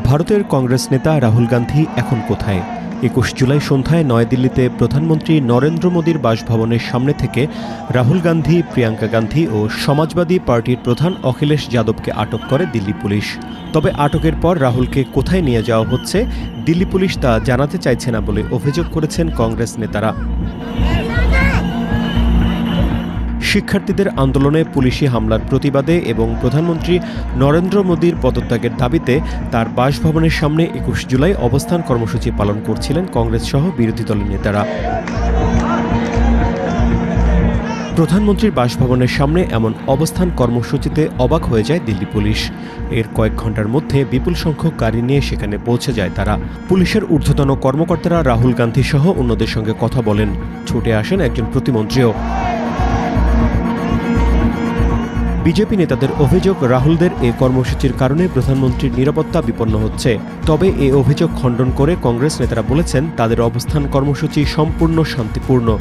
ভারতের কংগ্রেস নেতা রাহুল গান্ধী এখন কোথায়? ২১ জুলাই সন্ধ্যায় নয়াদিল্লিতে প্রধানমন্ত্রী নরেন্দ্র মোদীর বাসভবনের সামনে থেকে রাহুল গান্ধী, প্রিয়াঙ্কা গান্ধী ও সমাজবাদী পার্টির প্রধান অখিলেশ যাদবকে আটক করে দিল্লি পুলিশ। তবে আটকের পর রাহুলকে কোথায় নিয়ে যাওয়া হচ্ছে দিল্লি পুলিশ তা জানাতে চাইছে না বলে অভিযোগ করেছেন কংগ্রেস নেতারা। শিক্ষার্থীদের আন্দোলনে পুলিশি হামলার প্রতিবাদে এবং প্রধানমন্ত্রী নরেন্দ্র মোদীর পদত্যাগের দাবিতে তার বাসভবনের সামনে ২১ জুলাই অবস্থান কর্মসূচি পালন করছিলেন কংগ্রেস সহ বিরোধী দলের নেতারা। প্রধানমন্ত্রীর বাসভবনের সামনে এমন অবস্থান কর্মসূচিতে অবাক হয়ে যায় দিল্লি পুলিশ। এর কয়েক ঘন্টার মধ্যে বিপুল সংখ্যক গাড়ি নিয়ে সেখানে পৌঁছে যায় তারা। পুলিশের ঊর্ধ্বতন কর্মকর্তারা রাহুল গান্ধী সহ অন্যদের সঙ্গে কথা বলেন। ছুটে আসেন একজন প্রতিমন্ত্রীও। বিজেপি নেতাদের অভিযোগ, রাহুলদের এ কর্মসূচির কারণে প্রধানমন্ত্রীর নিরাপত্তা বিপন্ন হচ্ছে। তবে এ অভিযোগ খণ্ডন করে কংগ্রেস নেতারা বলেছেন তাদের অবস্থান কর্মসূচি সম্পূর্ণ শান্তিপূর্ণ।